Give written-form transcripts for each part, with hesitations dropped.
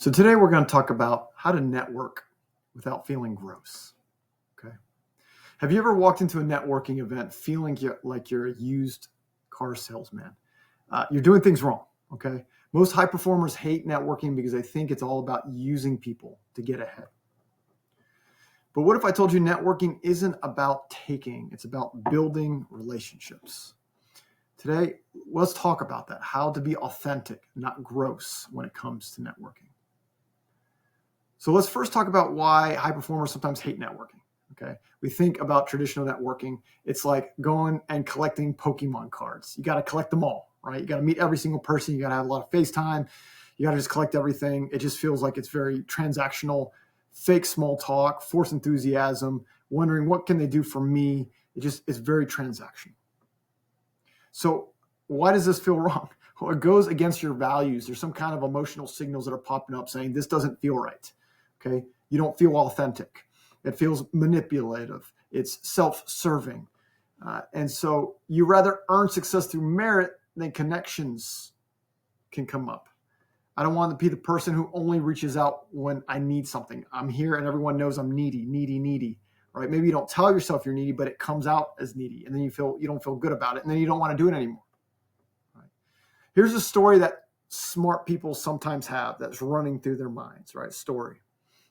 So today we're going to talk about how to network without feeling gross. Okay. Have you ever walked into a networking event feeling like you're a used car salesman? You're doing things wrong. Okay. Most high performers hate networking because they think it's all about using people to get ahead. But what if I told you networking isn't about taking, it's about building relationships? Today, let's talk about that, how to be authentic, not gross when it comes to networking. So let's first talk about why high performers sometimes hate networking. Okay. We think about traditional networking. It's like going and collecting Pokemon cards. You got to collect them all, right? You got to meet every single person. You got to have a lot of FaceTime. You got to just collect everything. It just feels like it's very transactional, fake small talk, forced enthusiasm, wondering what can they do for me? It's very transactional. So why does this feel wrong? Well, it goes against your values. There's some kind of emotional signals that are popping up saying this doesn't feel right. Okay. You don't feel authentic. It feels manipulative. It's self-serving. And so you rather earn success through merit than connections can come up. I don't want to be the person who only reaches out when I need something. I'm here and everyone knows I'm needy, right? Maybe you don't tell yourself you're needy, but it comes out as needy. And then you don't feel good about it. And then you don't want to do it anymore. Right? Here's a story that smart people sometimes have that's running through their minds, right? Story.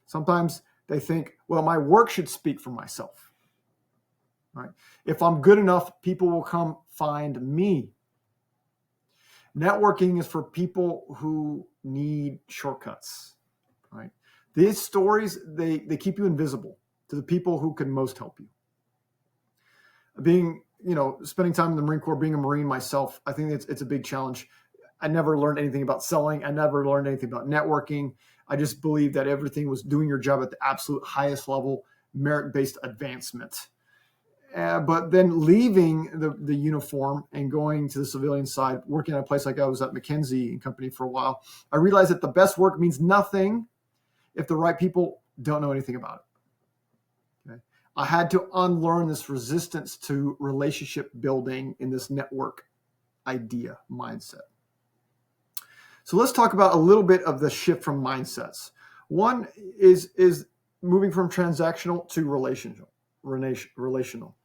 Sometimes they think, well, my work should speak for myself. Right? If I'm good enough, people will come find me. Networking is for people who need shortcuts. Right? These stories, they keep you invisible to the people who can most help you. Spending time in the Marine Corps, being a Marine myself, I think it's a big challenge. I never learned anything about selling. I never learned anything about networking. I just believed that everything was doing your job at the absolute highest level, merit-based advancement. But then leaving the uniform and going to the civilian side, working at a place like I was at McKinsey and Company for a while, I realized that the best work means nothing if the right people don't know anything about it. Okay? I had to unlearn this resistance to relationship building in this network idea mindset. So let's talk about a little bit of the shift from mindsets. One is moving from transactional to relational.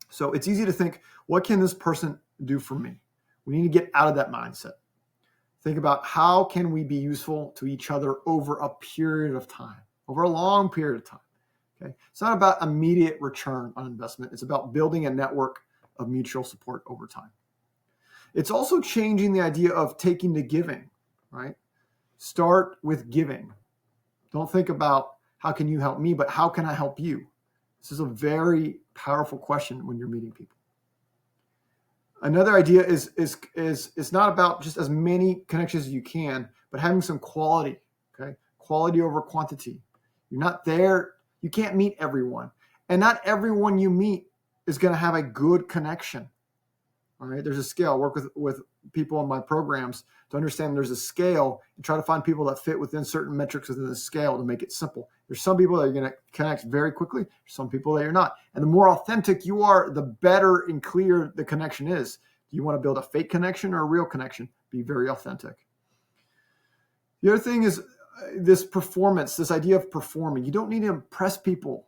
So it's easy to think, what can this person do for me? We need to get out of that mindset. Think about how can we be useful to each other over a period of time, over a long period of time. Okay? It's not about immediate return on investment. It's about building a network of mutual support over time. It's also changing the idea of taking to giving, right? Start with giving. Don't think about how can you help me, but how can I help you? This is a very powerful question when you're meeting people. Another idea is it's not about just as many connections as you can, but having some quality, okay? Quality over quantity. You're not there. You can't meet everyone. And not everyone you meet is going to have a good connection. All right, there's a scale. I work with people in my programs to understand there's a scale and try to find people that fit within certain metrics within the scale to make it simple. There's some people that are going to connect very quickly. There's some people that you're not. And the more authentic you are, the better and clear the connection is. Do you want to build a fake connection or a real connection? Be very authentic. The other thing is this performance, this idea of performing. You don't need to impress people,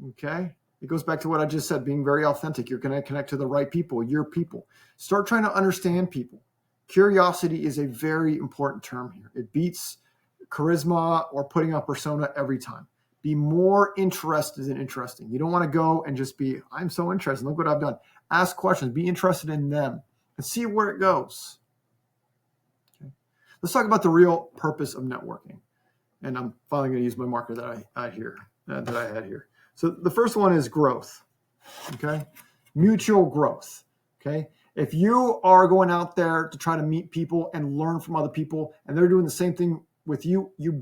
okay? It goes back to what I just said, being very authentic. You're going to connect to the right people, your people. Start trying to understand people. Curiosity is a very important term here. It beats charisma or putting up persona every time. Be more interested than interesting. You don't want to go and just be, I'm so interested. Look what I've done. Ask questions. Be interested in them and see where it goes. Okay. Let's talk about the real purpose of networking. And I'm finally going to use my marker that I had here. So the first one is growth, okay? Mutual growth, okay? If you are going out there to try to meet people and learn from other people and they're doing the same thing with you, you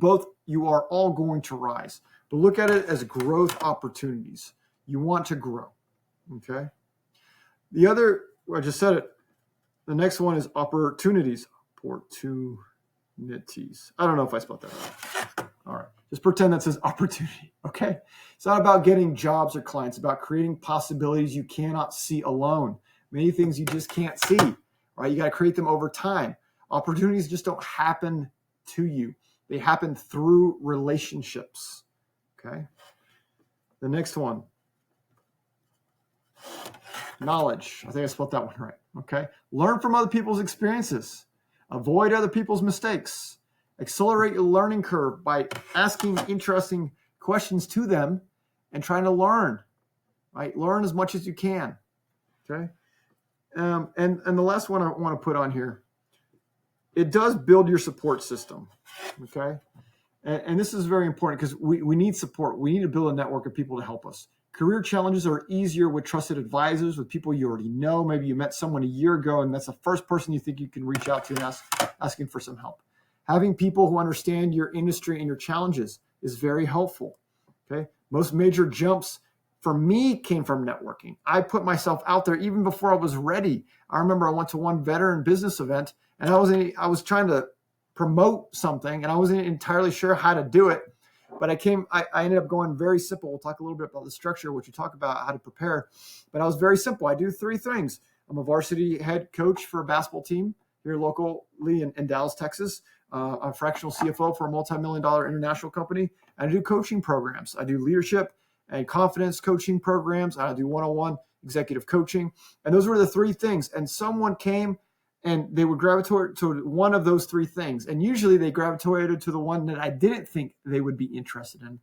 are all going to rise. But look at it as growth opportunities. You want to grow, okay? The other, I just said it, the next one is opportunities. Opportunities. I don't know if I spelled that right. All right. Just pretend that says opportunity, okay? It's not about getting jobs or clients. It's about creating possibilities you cannot see alone. Many things you just can't see, right? You got to create them over time. Opportunities just don't happen to you. They happen through relationships. Okay. The next one, knowledge. I think I spelled that one right. Okay. Learn from other people's experiences. Avoid other people's mistakes. Accelerate your learning curve by asking interesting questions to them and trying to learn. Right. Learn as much as you can. Okay. And the last one I want to put on here, it does build your support system. Okay. And this is very important because we need support. We need to build a network of people to help us. Career challenges are easier with trusted advisors, with people you already know. Maybe you met someone a year ago and that's the first person you think you can reach out to and asking for some help. Having people who understand your industry and your challenges is very helpful. Okay. Most major jumps for me came from networking. I put myself out there even before I was ready. I remember I went to one veteran business event and I was trying to promote something and I wasn't entirely sure how to do it. But I ended up going very simple. We'll talk a little bit about the structure, which you talk about how to prepare. But I was very simple. I do 3 things. I'm a varsity head coach for a basketball team here locally in Dallas, Texas. I'm a fractional CFO for a multi-million-dollar international company. And I do coaching programs. I do leadership and confidence coaching programs. I do one-on-one executive coaching. And those were the 3 things. And someone came and they would gravitate to one of those 3 things. And usually they gravitated to the one that I didn't think they would be interested in.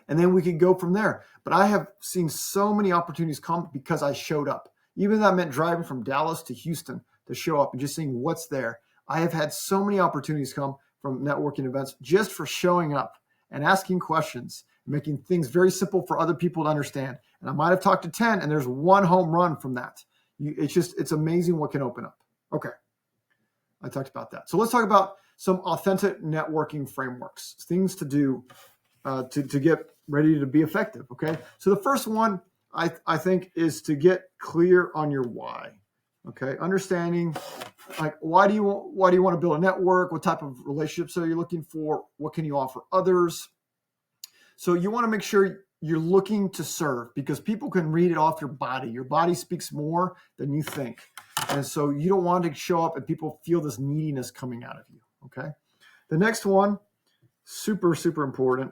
And then we could go from there. But I have seen so many opportunities come because I showed up. Even though that meant driving from Dallas to Houston to show up and just seeing what's there. I have had so many opportunities come from networking events just for showing up and asking questions, making things very simple for other people to understand. And I might have talked to 10 and there's one home run from that. It's amazing what can open up. Okay, I talked about that. So let's talk about some authentic networking frameworks, things to do to get ready to be effective. Okay, so the first one I think is to get clear on your why. Okay, understanding like why do you want to build a network? What type of relationships are you looking for? What can you offer others? So you want to make sure you're looking to serve because people can read it off your body. Your body speaks more than you think. And so you don't want to show up and people feel this neediness coming out of you, okay? The next one, super, super important,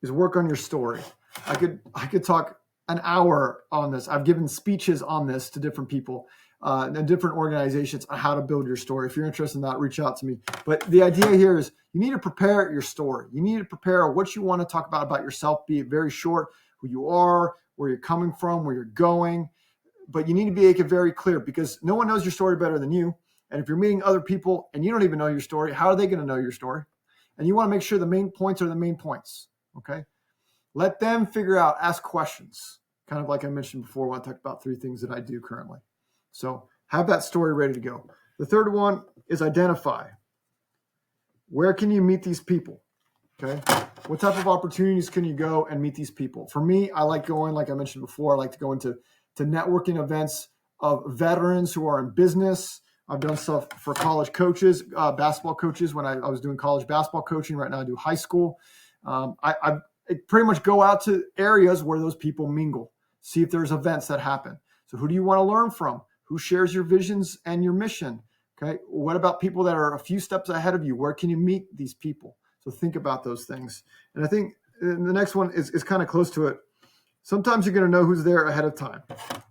is work on your story. I could talk an hour on this. I've given speeches on this to different people and different organizations on how to build your story. If you're interested in that, reach out to me. But the idea here is you need to prepare your story. You need to prepare what you want to talk about yourself, be it very short, who you are, where you're coming from, where you're going. But you need to make it very clear because no one knows your story better than you. And if you're meeting other people and you don't even know your story, how are they going to know your story? And you want to make sure the main points are the main points, okay? Let them figure out, ask questions, kind of like I mentioned before when I talked about 3 things that I do currently. So have that story ready to go. The third one is identify. Where can you meet these people, okay? What type of opportunities can you go and meet these people? For me, I like going, like I mentioned before, I like to go into networking events of veterans who are in business. I've done stuff for college coaches, basketball coaches when I was doing college basketball coaching. Right now I do high school. I pretty much go out to areas where those people mingle, see if there's events that happen. So who do you want to learn from? Who shares your visions and your mission? Okay. What about people that are a few steps ahead of you? Where can you meet these people? So think about those things. And I think the next one is kind of close to it. Sometimes you're going to know who's there ahead of time.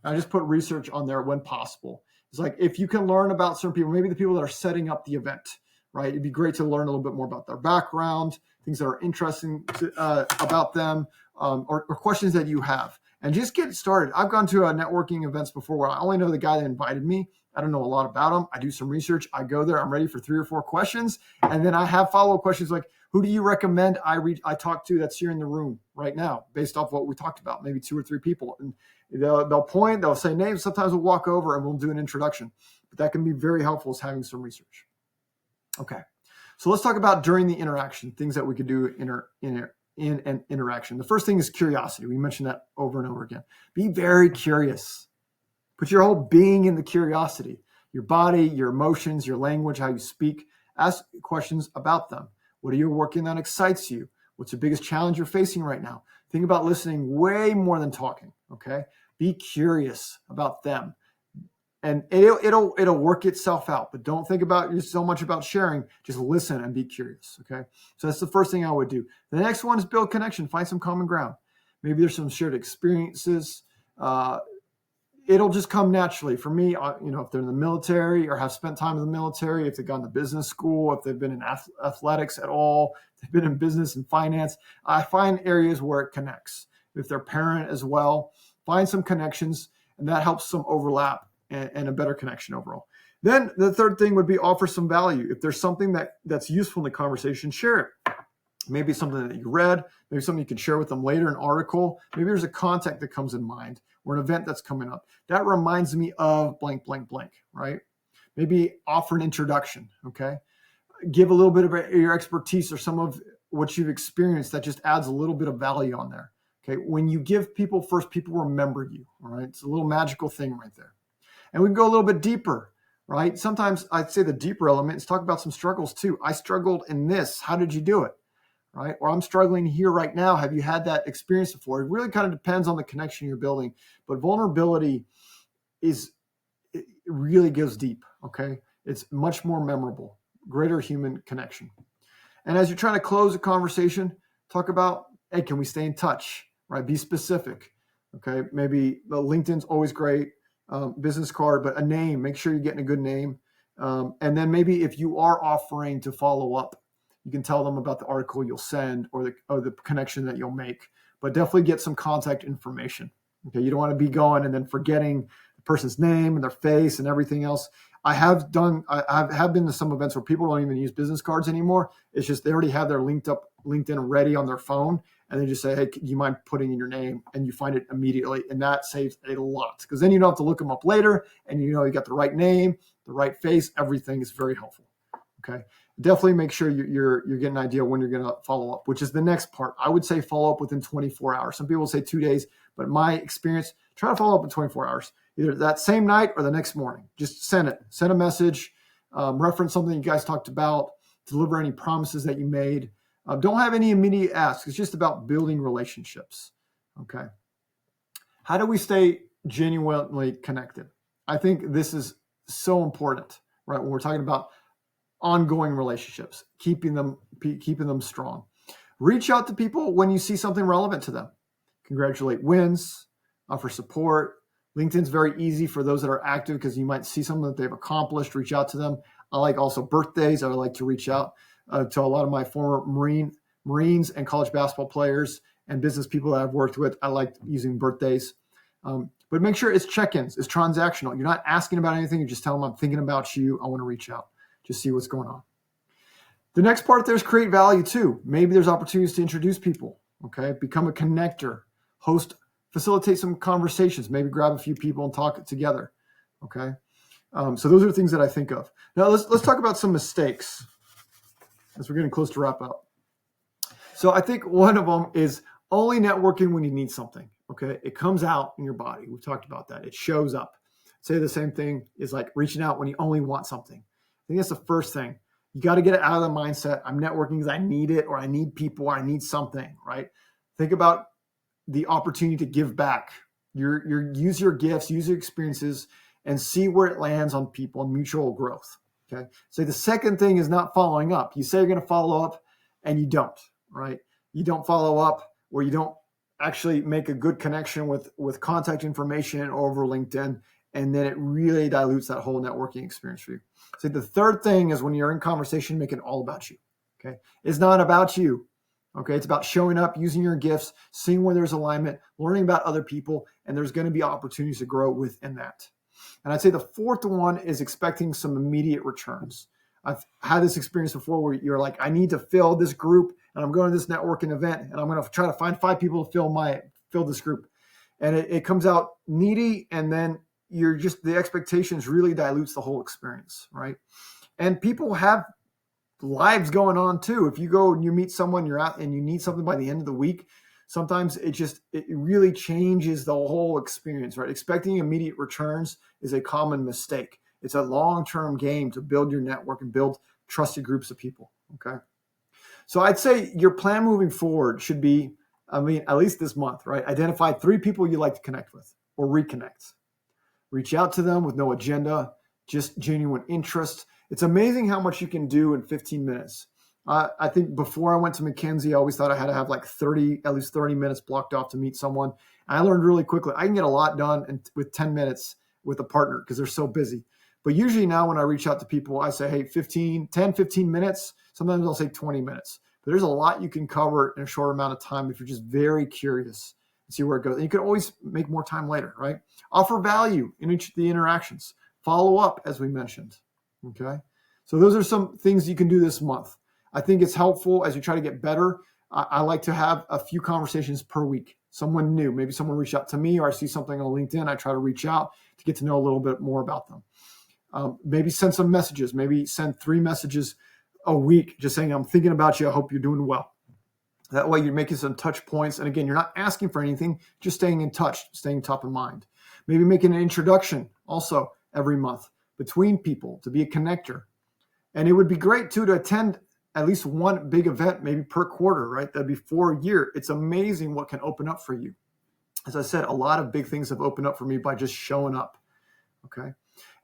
I just put research on there when possible. It's like if you can learn about certain people, maybe the people that are setting up the event, right? It'd be great to learn a little bit more about their background, things that are interesting about them, or questions that you have. And just get started. I've gone to networking events before where I only know the guy that invited me. I don't know a lot about him. I do some research. I go there. I'm ready for 3 or 4 questions. And then I have follow-up questions like, who do you recommend I talk to that's here in the room right now based off what we talked about, maybe 2 or 3 people. And they'll point, they'll say names. Sometimes we'll walk over and we'll do an introduction. But that can be very helpful as having some research. Okay. So let's talk about during the interaction, things that we could do in an interaction. The first thing is curiosity. We mentioned that over and over again. Be very curious. Put your whole being in the curiosity, your body, your emotions, your language, how you speak. Ask questions about them. What are you working on excites you? What's the biggest challenge you're facing right now? Think about listening way more than talking, okay? Be curious about them and it'll work itself out. But don't think about so much about sharing. Just listen and be curious. Okay. So that's the first thing I would do. The next one is build connection. Find some common ground. Maybe there's some shared experiences. It'll just come naturally for me. If they're in the military or have spent time in the military, if they've gone to business school, if they've been in athletics at all, if they've been in business and finance, I find areas where it connects. If they're a parent as well, find some connections, and that helps some overlap and a better connection overall. Then the third thing would be offer some value. If there's something that's useful in the conversation, share it. Maybe something that you read, maybe something you can share with them later, an article. Maybe there's a contact that comes in mind or an event that's coming up. That reminds me of blank, blank, blank, right? Maybe offer an introduction, okay? Give a little bit of your expertise or some of what you've experienced that just adds a little bit of value on there, okay? When you give people first, people remember you, all right? It's a little magical thing right there. And we can go a little bit deeper, right? Sometimes I'd say the deeper element is talk about some struggles too. I struggled in this. How did you do it? Right? Or I'm struggling here right now. Have you had that experience before? It really kind of depends on the connection you're building. But vulnerability it really goes deep. Okay. It's much more memorable, greater human connection. And as you're trying to close a conversation, talk about, hey, can we stay in touch? Right? Be specific. Okay. Maybe LinkedIn's always great. Business card, but a name, make sure you're getting a good name. And then maybe if you are offering to follow up, you can tell them about the article you'll send or the connection that you'll make, but definitely get some contact information. Okay. You don't want to be going and then forgetting the person's name and their face and everything else. I have been to some events where people don't even use business cards anymore. It's just, they already have their LinkedIn ready on their phone. And they just say, hey, do you mind putting in your name? And you find it immediately. And that saves a lot because then you don't have to look them up later. And you got the right name, the right face. Everything is very helpful. Okay. Definitely make sure you're getting an idea when you're going to follow up, which is the next part. I would say follow up within 24 hours. Some people say 2 days, but in my experience, try to follow up in 24 hours, either that same night or the next morning. Just send a message, reference something you guys talked about, deliver any promises that you made. Don't have any immediate asks. It's just about building relationships. Okay. How do we stay genuinely connected? I think this is so important, right? When we're talking about ongoing relationships, keeping them strong. Reach out to people when you see something relevant to them. Congratulate wins, offer support. LinkedIn's very easy for those that are active because you might see something that they've accomplished. Reach out to them. I like also birthdays. I like to reach out to a lot of my former Marines and college basketball players and business people that I've worked with. I like using birthdays. But make sure it's check-ins. It's transactional. You're not asking about anything. You just tell them, I'm thinking about you. I want to reach out. Just see what's going on. The next part there is create value too. Maybe there's opportunities to introduce people. Okay. Become a connector, facilitate some conversations, maybe grab a few people and talk it together. Okay. So those are things that I think of. Now let's talk about some mistakes as we're getting close to wrap up. So I think one of them is only networking when you need something. Okay. It comes out in your body. We've talked about that. It shows up. Say the same thing is like reaching out when you only want something. I think that's the first thing. You got to get it out of the mindset. I'm networking because I need it, or I need people, or I need something, right? Think about the opportunity to give back. Use your gifts, use your experiences, and see where it lands on people and mutual growth. Okay. So the second thing is not following up. You say you're going to follow up and you don't, right? You don't follow up, or you don't actually make a good connection with contact information over LinkedIn. And then it really dilutes that whole networking experience for you. So the third thing is when you're in conversation, make it all about you. Okay. It's not about you. Okay. It's about showing up, using your gifts, seeing where there's alignment, learning about other people, and there's going to be opportunities to grow within that. And I'd say the fourth one is expecting some immediate returns. I've had this experience before where you're like, I need to fill this group, and I'm going to this networking event, and I'm going to try to find 5 people to fill this group. And it comes out needy, and then the expectations really dilutes the whole experience, right? And people have lives going on too. If you go and you meet someone, you're out and you need something by the end of the week, sometimes it really changes the whole experience, right? Expecting immediate returns is a common mistake. It's a long-term game to build your network and build trusted groups of people, okay? So I'd say your plan moving forward should be, at least this month, right? Identify 3 people you like to connect with or reconnect. Reach out to them with no agenda, just genuine interest. It's amazing how much you can do in 15 minutes. I think before I went to McKinsey, I always thought I had to have like at least 30 minutes blocked off to meet someone. And I learned really quickly, I can get a lot done with 10 minutes with a partner because they're so busy. But usually now when I reach out to people, I say, hey, 15 minutes. Sometimes I'll say 20 minutes. But there's a lot you can cover in a short amount of time if you're just very curious and see where it goes. And you can always make more time later, right? Offer value in each of the interactions. Follow up, as we mentioned, okay? So those are some things you can do this month. I think it's helpful as you try to get better. I like to have a few conversations per week. Someone new, maybe someone reached out to me, or I see something on LinkedIn. I try to reach out to get to know a little bit more about them. Maybe send some messages. Maybe send 3 messages a week just saying, I'm thinking about you. I hope you're doing well. That way you're making some touch points. And again, you're not asking for anything, just staying in touch, staying top of mind. Maybe making an introduction also every month between people to be a connector. And it would be great too to attend at least one big event, maybe per quarter, right? That'd be for a year. It's amazing what can open up for you. As I said, a lot of big things have opened up for me by just showing up, okay?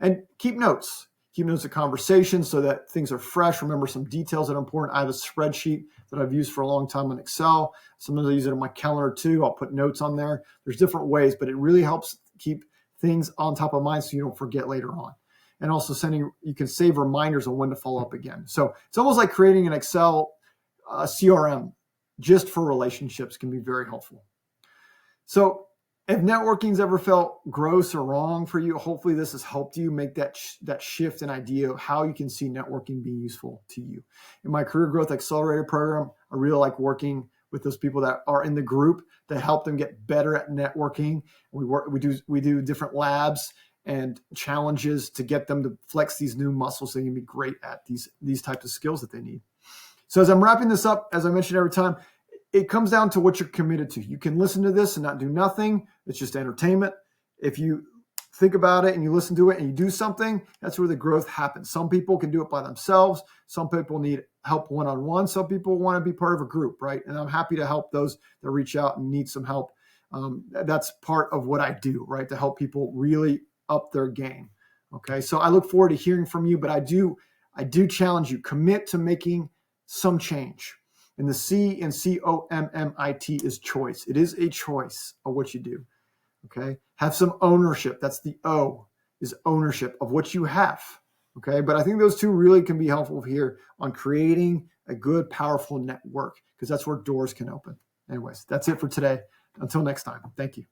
And keep notes. Keep notes of conversations so that things are fresh. Remember some details that are important. I have a spreadsheet that I've used for a long time in Excel. Sometimes I use it on my calendar too. I'll put notes on there. There's different ways, but it really helps keep things on top of mind so you don't forget later on. And also you can save reminders on when to follow up again. So it's almost like creating an Excel CRM just for relationships can be very helpful. So if networking's ever felt gross or wrong for you, hopefully this has helped you make that shift in idea of how you can see networking being useful to you. In my Career Growth Accelerator program, I really like working with those people that are in the group to help them get better at networking. We do different labs and challenges to get them to flex these new muscles so they can be great at these types of skills that they need. So as I'm wrapping this up, as I mentioned every time, it comes down to what you're committed to. You can listen to this and not do nothing. It's just entertainment. If you think about it and you listen to it and you do something, that's where the growth happens. Some people can do it by themselves. Some people need help one-on-one. Some people want to be part of a group, right? And I'm happy to help those that reach out and need some help. That's part of what I do, right? To help people really up their game. Okay. So I look forward to hearing from you, but I do challenge you, commit to making some change. And the C in COMMIT is choice. It is a choice of what you do. Okay. Have some ownership. That's the O, is ownership of what you have. Okay. But I think those two really can be helpful here on creating a good, powerful network, because that's where doors can open. Anyways, that's it for today. Until next time. Thank you.